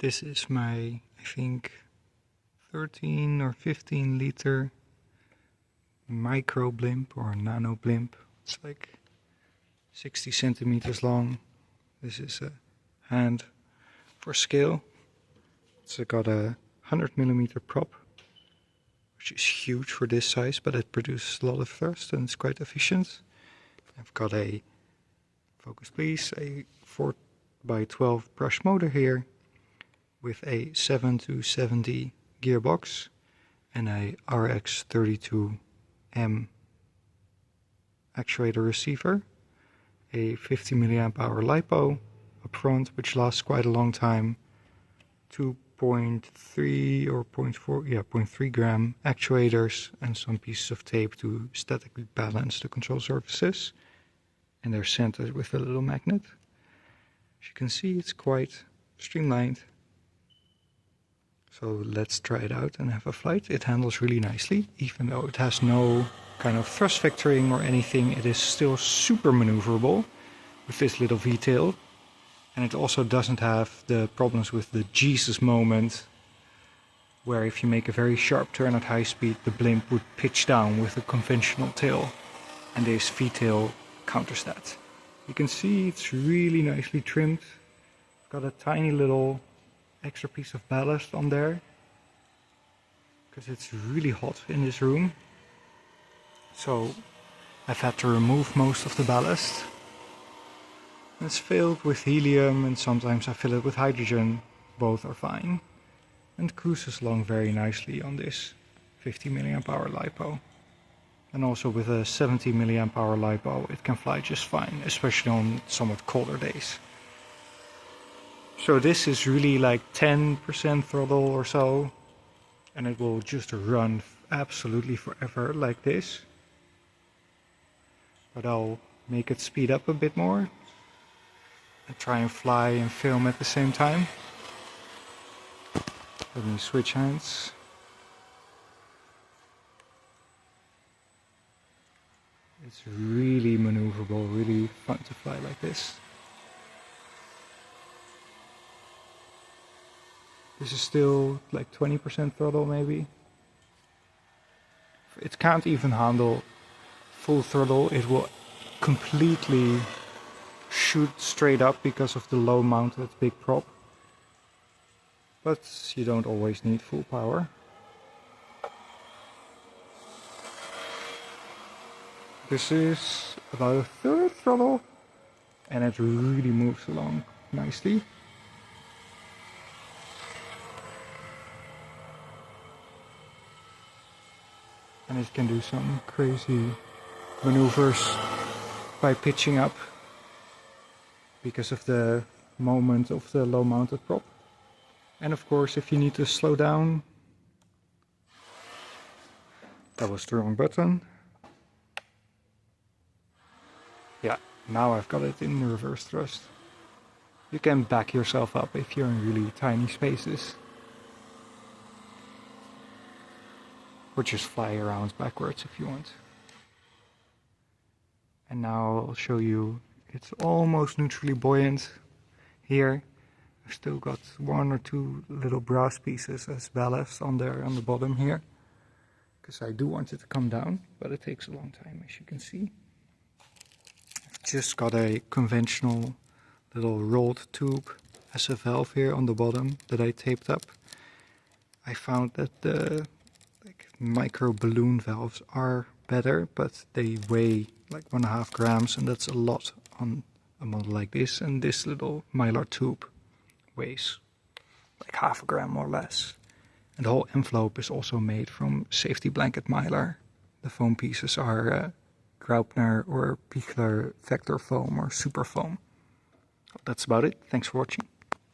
This is my, I think, 13 or 15 liter micro blimp or nano blimp. It's like 60 centimeters long. This is a hand for scale. It's got a 100mm prop, which is huge for this size, but it produces a lot of thrust and it's quite efficient. I've got a, focus please, a 4x12 brush motor here with a 7 to 70 gearbox and a RX32M actuator receiver, a 50 mAh lipo up front, which lasts quite a long time, 2.3 or 0.3 gram actuators, and some pieces of tape to statically balance the control surfaces, and they're centered with a little magnet. As you can see, it's quite streamlined. So let's try it out and have a flight. It handles really nicely, even though it has no kind of thrust vectoring or anything. It is still super maneuverable with this little V-tail. And it also doesn't have the problems with the Jesus moment, where if you make a very sharp turn at high speed, the blimp would pitch down with a conventional tail. And this V-tail counters that. You can see it's really nicely trimmed. Got a tiny little extra piece of ballast on there because it's really hot in this room, so I've had to remove most of the ballast. It's filled with helium and sometimes I fill it with hydrogen. Both are fine, and cruises along very nicely on this 50 mAh lipo. And also with a 70 mAh lipo it can fly just fine, especially on somewhat colder days. So this is really like 10% throttle or so, and it will just run absolutely forever like this. But I'll make it speed up a bit more and try and fly and film at the same time. Let me switch hands. It's really maneuverable, really fun to fly like this. This is still like 20% throttle maybe. It can't even handle full throttle. It will completely shoot straight up because of the low mounted big prop. But you don't always need full power. This is about a third throttle and it really moves along nicely. And it can do some crazy maneuvers by pitching up because of the moment of the low mounted prop. And of course, if you need to slow down, that was the wrong button. Yeah, now I've got it in reverse thrust. You can back yourself up if you're in really tiny spaces. Or just fly around backwards if you want. And now I'll show you, it's almost neutrally buoyant here. I've still got 1 or 2 little brass pieces as ballast on there on the bottom here. Because I do want it to come down, but it takes a long time, as you can see. I've just got a conventional little rolled tube as a valve here on the bottom that I taped up. I found that the micro balloon valves are better, but they weigh like 1.5 grams, and that's a lot on a model like this. And this little mylar tube weighs like 0.5 gram more or less. And the whole envelope is also made from safety blanket mylar. The foam pieces are Graupner or Pichler vector foam or super foam. That's about it. Thanks for watching.